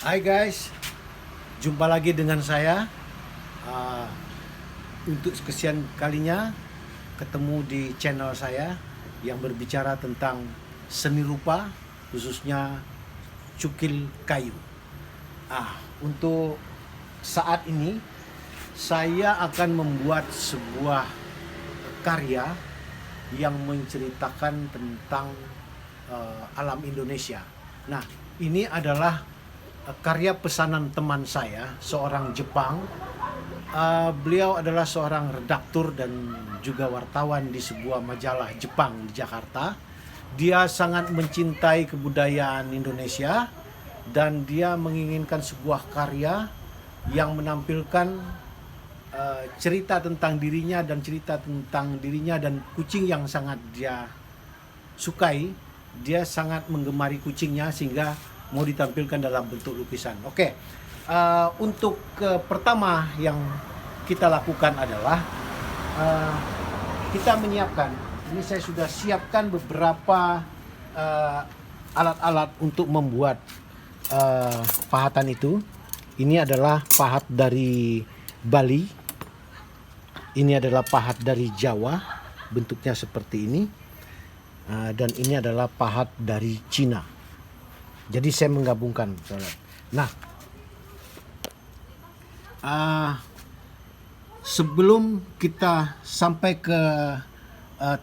Hai guys, jumpa lagi dengan saya. Untuk kesekian kalinya ketemu di channel saya yang berbicara tentang seni rupa, khususnya cukil kayu. Untuk saat ini saya akan membuat sebuah karya yang menceritakan tentang alam Indonesia. Nah, ini adalah karya pesanan teman saya, seorang Jepang. Beliau adalah seorang redaktur dan juga wartawan di sebuah majalah Jepang di Jakarta. Dia sangat mencintai kebudayaan Indonesia dan dia menginginkan sebuah karya yang menampilkan cerita tentang dirinya dan kucing yang sangat dia sukai. Dia sangat menggemari kucingnya sehingga mau ditampilkan dalam bentuk lukisan. Oke, untuk pertama yang kita lakukan adalah kita menyiapkan. Ini saya sudah siapkan beberapa alat-alat untuk membuat pahatan itu. Ini adalah pahat dari Bali. Ini adalah pahat dari Jawa, bentuknya seperti ini. Dan ini adalah pahat dari Cina. Jadi saya menggabungkan. Nah, sebelum kita sampai ke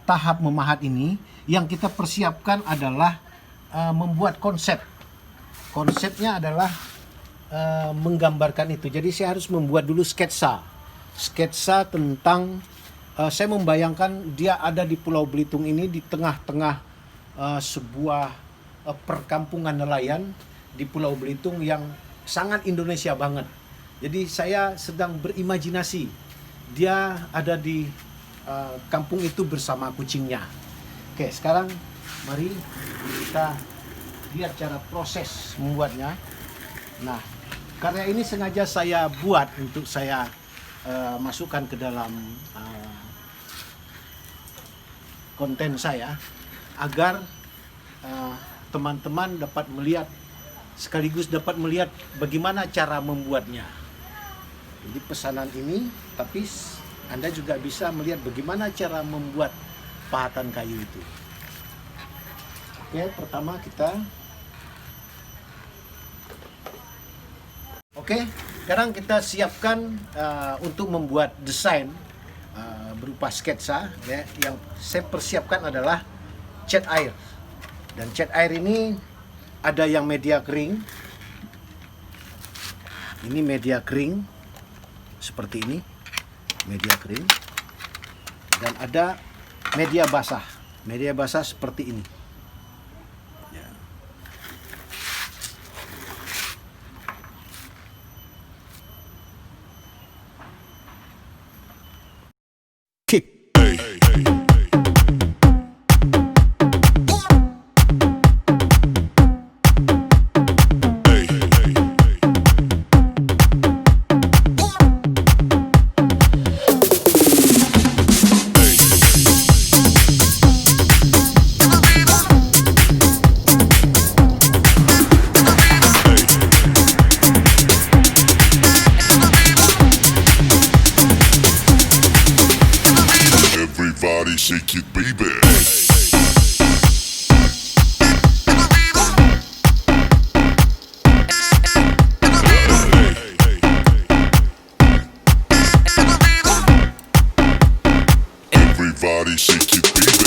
tahap memahat ini, yang kita persiapkan adalah membuat konsep. Konsepnya adalah menggambarkan itu. Jadi saya harus membuat dulu sketsa tentang saya membayangkan dia ada di Pulau Belitung ini, di tengah-tengah sebuah perkampungan nelayan di Pulau Belitung yang sangat Indonesia banget. Jadi saya sedang berimajinasi dia ada di kampung itu bersama kucingnya. Oke, sekarang mari kita lihat cara proses membuatnya. Nah, karya ini sengaja saya buat untuk saya masukkan ke dalam konten saya agar teman-teman dapat melihat, sekaligus dapat melihat bagaimana cara membuatnya. Jadi pesanan ini, tapi Anda juga bisa melihat bagaimana cara membuat pahatan kayu itu. Oke, pertama kita sekarang kita siapkan untuk membuat desain berupa sketsa ya. Yang saya persiapkan adalah cat air. Dan cat air ini ada yang media kering. Ini media kering seperti ini, media kering. Dan ada media basah. Media basah seperti ini. Ya. Kick. Everybody shake it, baby. Everybody shake it, baby.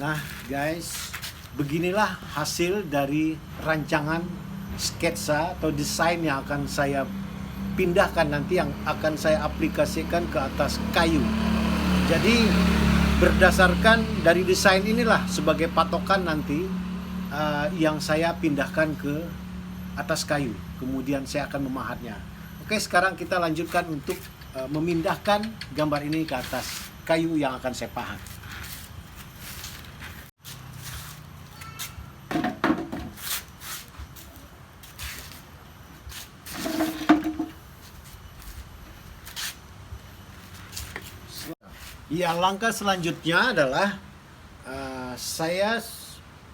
Nah guys, beginilah hasil dari rancangan sketsa atau desain yang akan saya pindahkan nanti, yang akan saya aplikasikan ke atas kayu. Jadi berdasarkan dari desain inilah sebagai patokan nanti yang saya pindahkan ke atas kayu. Kemudian saya akan memahatnya. Oke, sekarang kita lanjutkan untuk memindahkan gambar ini ke atas kayu yang akan saya pahat. Ya, langkah selanjutnya adalah saya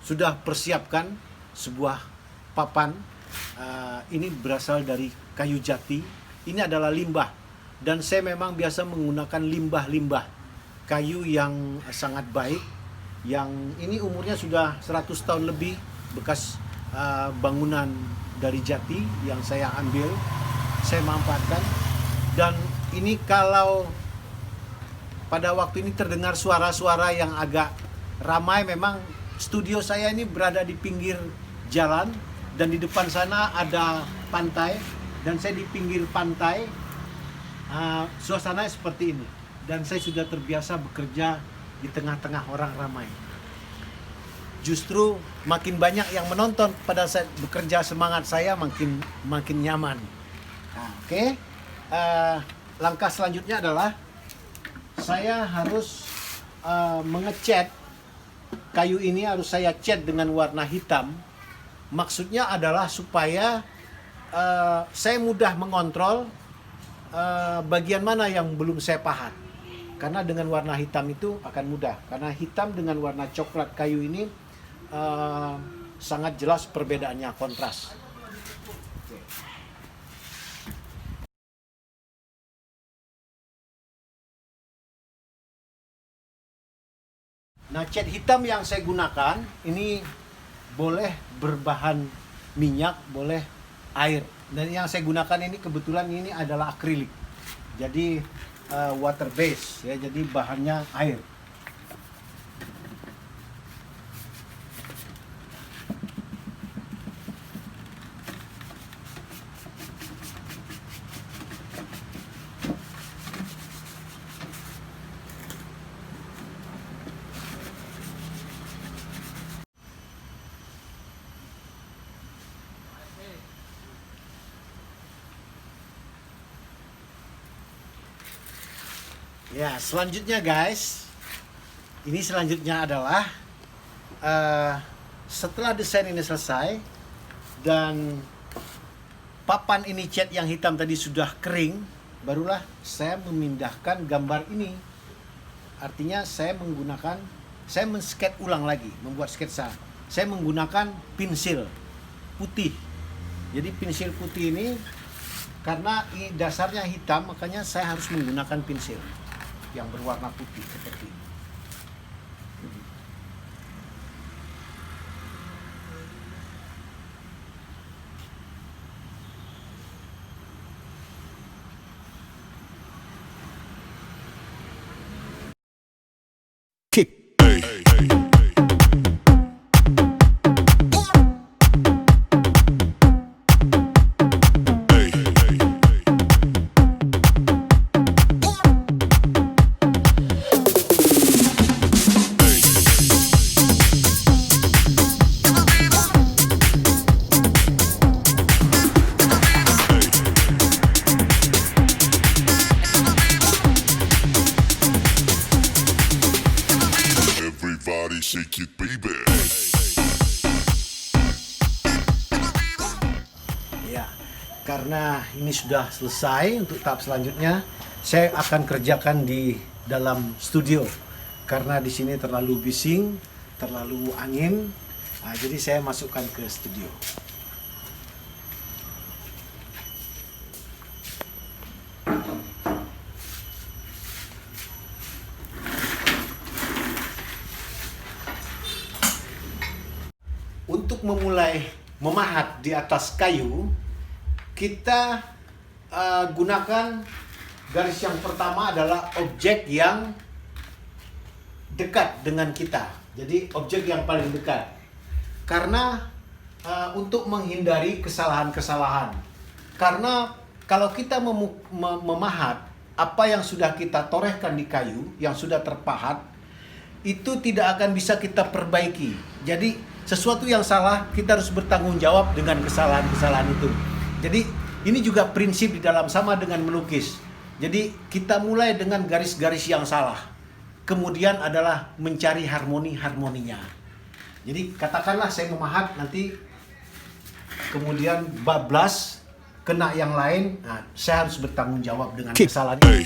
sudah persiapkan sebuah papan. Ini berasal dari kayu jati. Ini adalah limbah, dan saya memang biasa menggunakan limbah-limbah kayu yang sangat baik. Yang ini umurnya sudah 100 tahun lebih, bekas bangunan dari jati yang saya ambil, saya manfaatkan. Dan ini kalau pada waktu ini terdengar suara-suara yang agak ramai, memang studio saya ini berada di pinggir jalan, dan di depan sana ada pantai, dan saya di pinggir pantai. Suasana seperti ini, dan saya sudah terbiasa bekerja di tengah-tengah orang ramai. Justru makin banyak yang menonton pada saat bekerja, semangat saya makin nyaman. Nah, oke. Langkah selanjutnya adalah saya harus mengecat kayu ini, harus saya cat dengan warna hitam. Maksudnya adalah supaya saya mudah mengontrol bagian mana yang belum saya pahat. Karena dengan warna hitam itu akan mudah. Karena hitam dengan warna coklat kayu ini sangat jelas perbedaannya, kontras. Nah, cat hitam yang saya gunakan ini boleh berbahan minyak, boleh air. Dan yang saya gunakan ini kebetulan ini adalah akrilik. Jadi water base ya, jadi bahannya air. Ya, selanjutnya guys, ini selanjutnya adalah setelah desain ini selesai dan papan ini cat yang hitam tadi sudah kering, barulah saya memindahkan gambar ini. Artinya saya men-sketch ulang lagi, membuat sketsa. Saya menggunakan pensil putih. Jadi pensil putih ini karena ini dasarnya hitam, makanya saya harus menggunakan pensil yang berwarna putih seperti ini. Kick. Everybody shake it, baby. Ya, karena ini sudah selesai, untuk tahap selanjutnya saya akan kerjakan di dalam studio. Karena di sini terlalu bising, terlalu angin, jadi saya masukkan ke studio. Untuk memulai memahat di atas kayu, kita gunakan garis yang pertama adalah objek yang dekat dengan kita. Jadi objek yang paling dekat. Karena untuk menghindari kesalahan-kesalahan. Karena kalau kita memahat apa yang sudah kita torehkan di kayu, yang sudah terpahat, itu tidak akan bisa kita perbaiki. Jadi sesuatu yang salah, kita harus bertanggung jawab dengan kesalahan-kesalahan itu. Jadi ini juga prinsip di dalam sama dengan melukis. Jadi kita mulai dengan garis-garis yang salah. Kemudian adalah mencari harmoni-harmoninya. Jadi katakanlah saya memahat nanti kemudian bablas kena yang lain, nah, saya harus bertanggung jawab dengan kesalahan itu.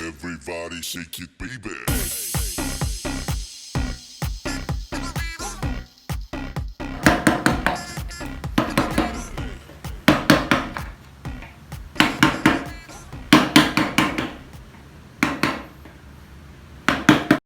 Everybody shake it, baby.